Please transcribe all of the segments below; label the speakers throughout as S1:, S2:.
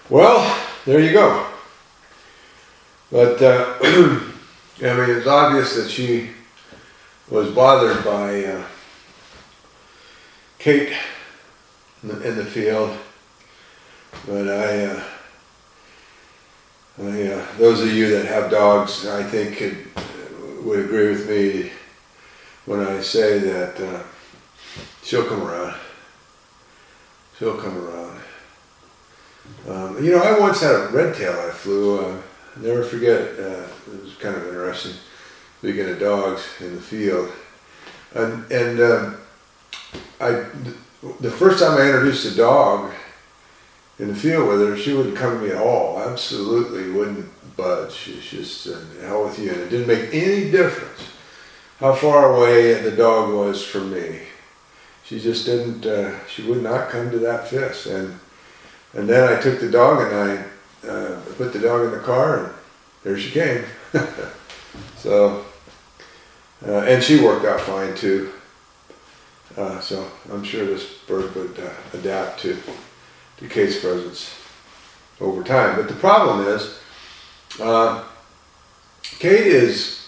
S1: Well, there you go. But I mean, it's obvious that she was bothered by Kate in the field. But those of you that have dogs, I think, would agree with me when I say that she'll come around. She'll come around. I once had a red tail I flew. I'll never forget it. It was kind of interesting. Speaking of dogs in the field, and the first time I introduced a dog in the field with her, she wouldn't come to me at all. Absolutely wouldn't budge. She's just the hell with you, and it didn't make any difference how far away the dog was from me. She just didn't. She would not come to that fist. And then I took the dog and I put the dog in the car, and there she came. So, and she worked out fine too. So I'm sure this bird would adapt to Kate's presence over time. But the problem is, Kate is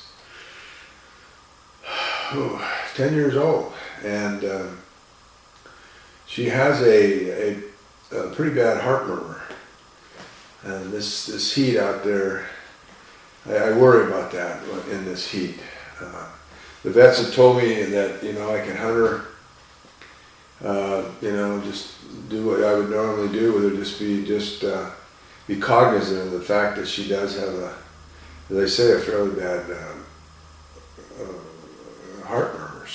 S1: 10 years old, and she has a pretty bad heart murmur. And this heat out there, I worry about that in this heat. The vets have told me that, I can hunt her, just do what I would normally do with her, be cognizant of the fact that she does have as they say, a fairly bad heart murmur.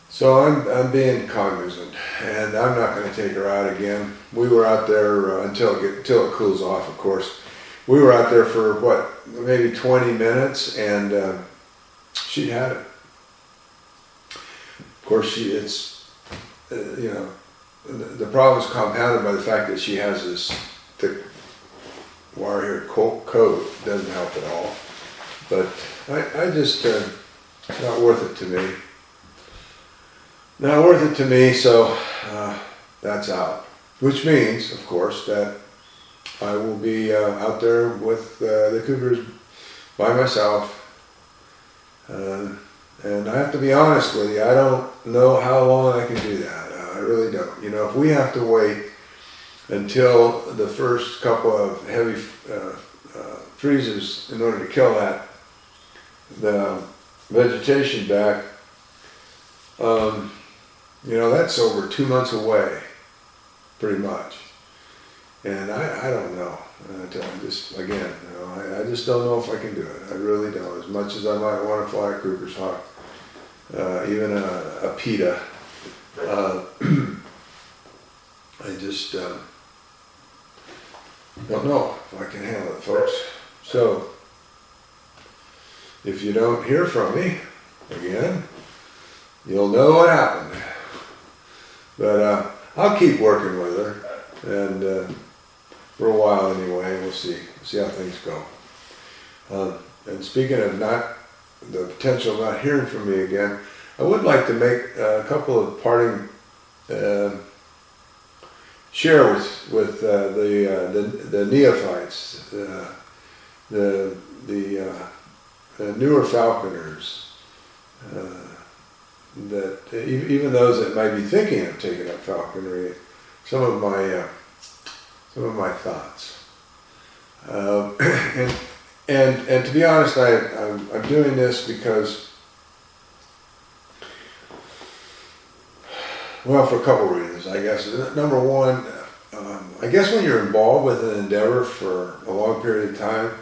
S1: So I'm being cognizant, and I'm not going to take her out again. We were out there until it cools off, of course. We were out there for maybe 20 minutes, and she had it. Of course, the problem is compounded by the fact that she has this thick wire-haired coat. Doesn't help at all. But I just, not worth it to me. Not worth it to me, so that's out. Which means, of course, that I will be out there with the cougars by myself. And I have to be honest with you, I don't know how long I can do that. I really don't. If we have to wait until the first couple of heavy freezes in order to kill the vegetation back, that's over 2 months away, pretty much. And I don't know. I just don't know if I can do it. I really don't. As much as I might want to fly a Cooper's Hawk, even a PETA, I just don't know if I can handle it, folks. So, if you don't hear from me again, you'll know what happened. But I'll keep working with her, and for a while anyway. We'll see how things go. And speaking of the potential of not hearing from me again, I would like to make a couple of parting share with the neophytes, the newer falconers, that even those that might be thinking of taking up falconry, some of my thoughts. And to be honest, I'm doing this because, well, for a couple of reasons, I guess. Number one, I guess when you're involved with an endeavor for a long period of time,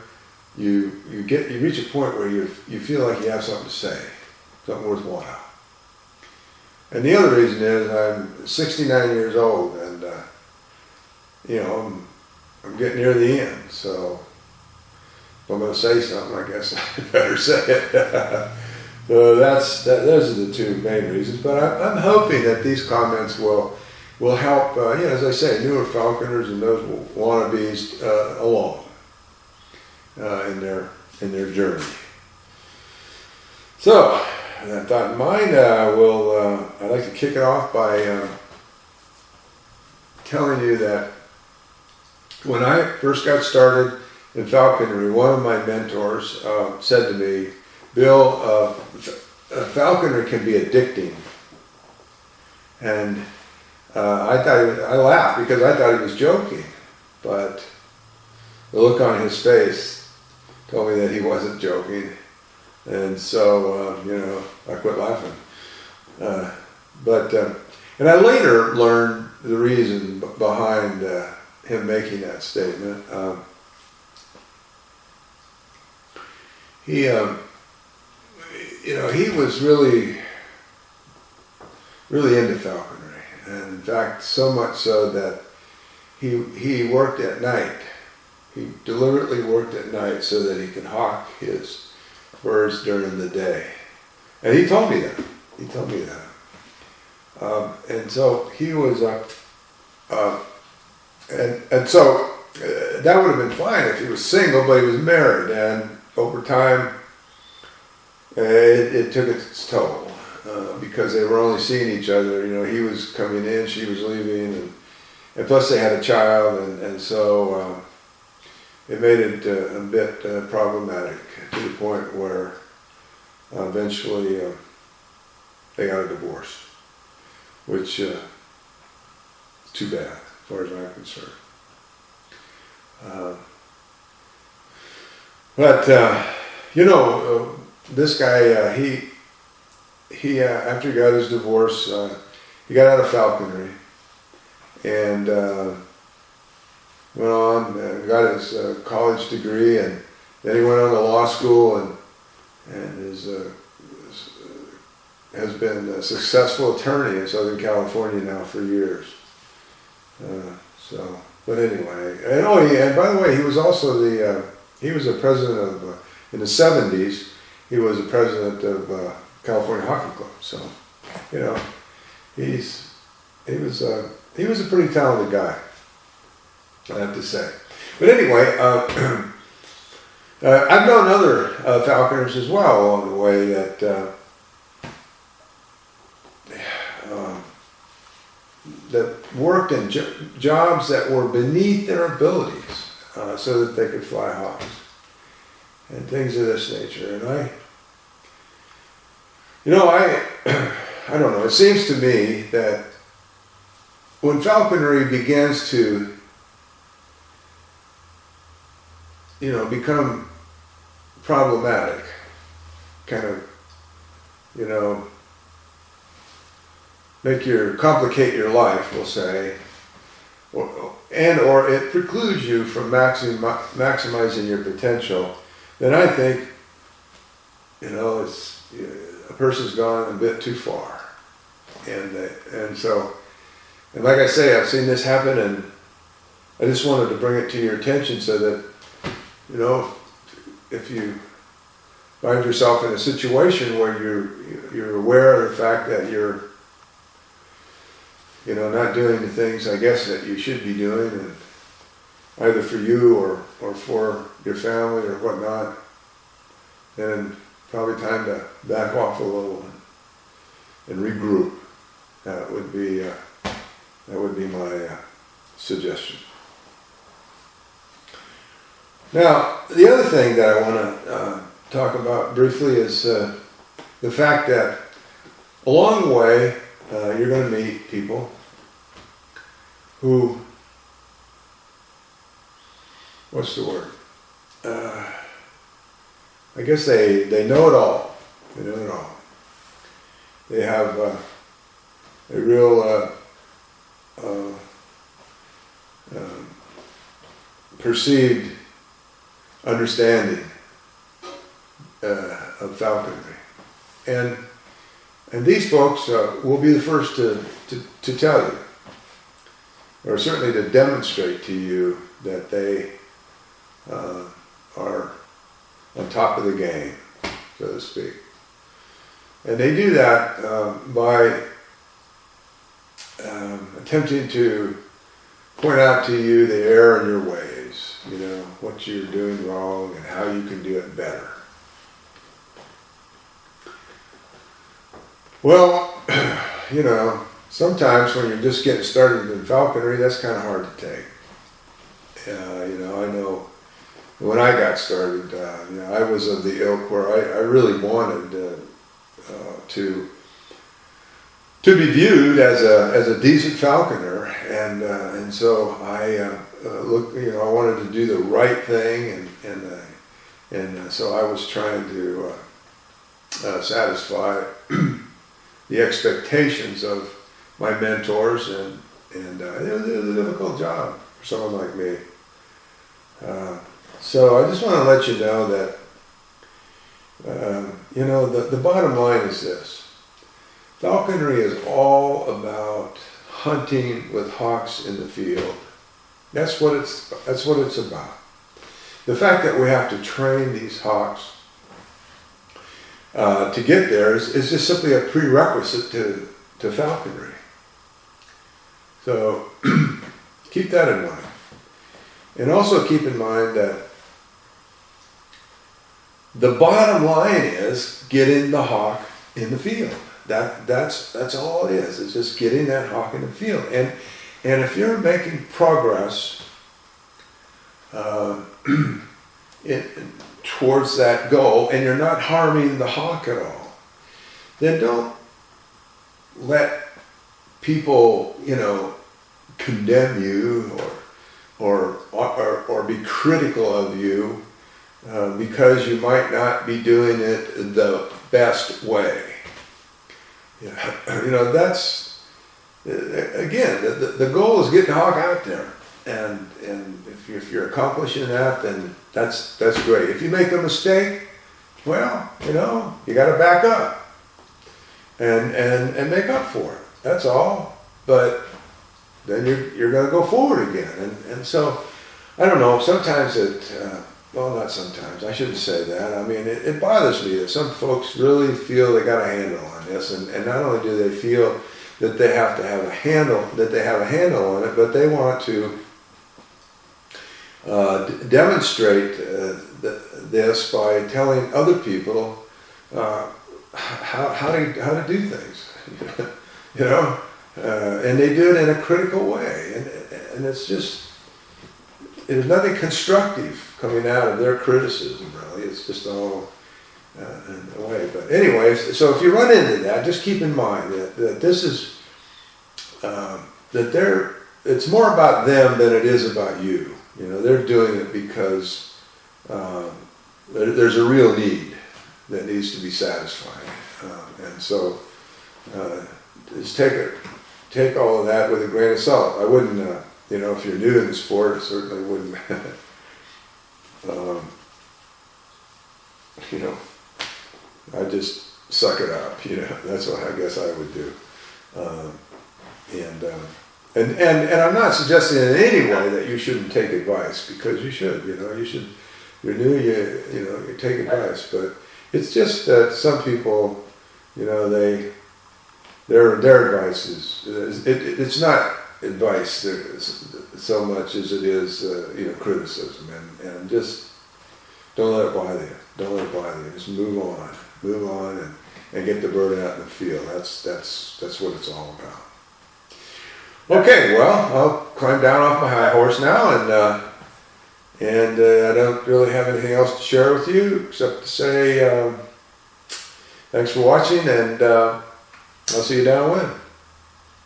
S1: you reach a point where you feel like you have something to say, something worthwhile. And the other reason is I'm 69 years old, and I'm getting near the end. So if I'm going to say something, I guess I better say it. So those are the two main reasons. But I'm hoping that these comments will help, as I say, newer falconers and those wannabes along in their journey. So, with that thought in mind, I'd like to kick it off by telling you that when I first got started in falconry, one of my mentors said to me, Bill, falconry can be addicting. And I laughed because I thought he was joking, but the look on his face told me that he wasn't joking, and so I quit laughing. And I later learned the reason behind him making that statement. He was really into falconry, and in fact, so much so that he worked at night. He deliberately worked at night so that he could hawk his birds during the day. And he told me that. And so he was, so that would have been fine if he was single, but he was married, and over time, it took its toll because they were only seeing each other. He was coming in, she was leaving, and plus they had a child, and so it made it a bit problematic to the point where eventually they got a divorce, which is too bad as far as I'm concerned. This guy, he after he got his divorce, he got out of falconry and went on and got his college degree, and then he went on to law school and has been a successful attorney in Southern California now for years. But anyway, and by the way, he was also he was a president of, in the 70s, he was a president of California Hockey Club. So, he was a pretty talented guy, I have to say. But anyway, I've known other falconers as well along the way that worked in jobs that were beneath their abilities, so that they could fly hawks and things of this nature. And I don't know, it seems to me that when falconry begins to become problematic, kind of, complicate your life, we'll say, or it precludes you from maximizing your potential, then I think, it's a person's gone a bit too far, and like I say, I've seen this happen, and I just wanted to bring it to your attention so that, if you find yourself in a situation where you're aware of the fact that you're not doing the things, I guess, that you should be doing, and either for you or for your family or whatnot, then probably time to back off a little and regroup. That would be my suggestion. Now, the other thing that I want to talk about briefly is the fact that along the way, you're going to meet people who, what's the word? I guess they know it all. They know it all. They have a real perceived understanding of falconry, and these folks will be the first to tell you, or certainly to demonstrate to you, that they are on top of the game, so to speak. And they do that by attempting to point out to you the error in your ways, what you're doing wrong and how you can do it better. Well, sometimes when you're just getting started in falconry, that's kind of hard to take. I know when I got started, I was of the ilk where I really wanted to be viewed as a decent falconer, and so I I wanted to do the right thing, and so I was trying to satisfy the expectations of my mentors, and it was a difficult job for someone like me. So I just want to let you know that the bottom line is this. Falconry is all about hunting with hawks in the field. That's what it's about. The fact that we have to train these hawks to get there is just simply a prerequisite to falconry. So keep that in mind. And also keep in mind that the bottom line is getting the hawk in the field. That's all it is. It's just getting that hawk in the field. And if you're making progress towards that goal, and you're not harming the hawk at all, then don't let people, condemn you or be critical of you because you might not be doing it the best way. That's, again, the goal is getting the hawk out there, and if you're accomplishing that, then that's great. If you make a mistake, well, you got to back up and make up for it. That's all. But then you're going to go forward again, and so I don't know. Sometimes not sometimes. I shouldn't say that. I mean, it bothers me that some folks really feel they got a handle on this, and not only do they feel that they have to have a handle, on it, but they want to demonstrate this by telling other people how to do things, and they do it in a critical way, and it's just, there's nothing constructive coming out of their criticism, really. It's just all in a way. But anyways, so if you run into that, just keep in mind that this is, it's more about them than it is about you. They're doing it because there's a real need that needs to be satisfied. And so just take all of that with a grain of salt. I wouldn't, if you're new in the sport, I certainly wouldn't, I just suck it up, that's what I guess I would do. And I'm not suggesting in any way that you shouldn't take advice, because you should, you're new, you take advice, but it's just that some people, their advice it's not advice so much as it is, criticism, and just don't let it bother you. Don't let it bother you. Just move on, and get the bird out in the field. That's what it's all about. Okay, well, I'll climb down off my high horse now, and I don't really have anything else to share with you except to say thanks for watching, and I'll see you downwind.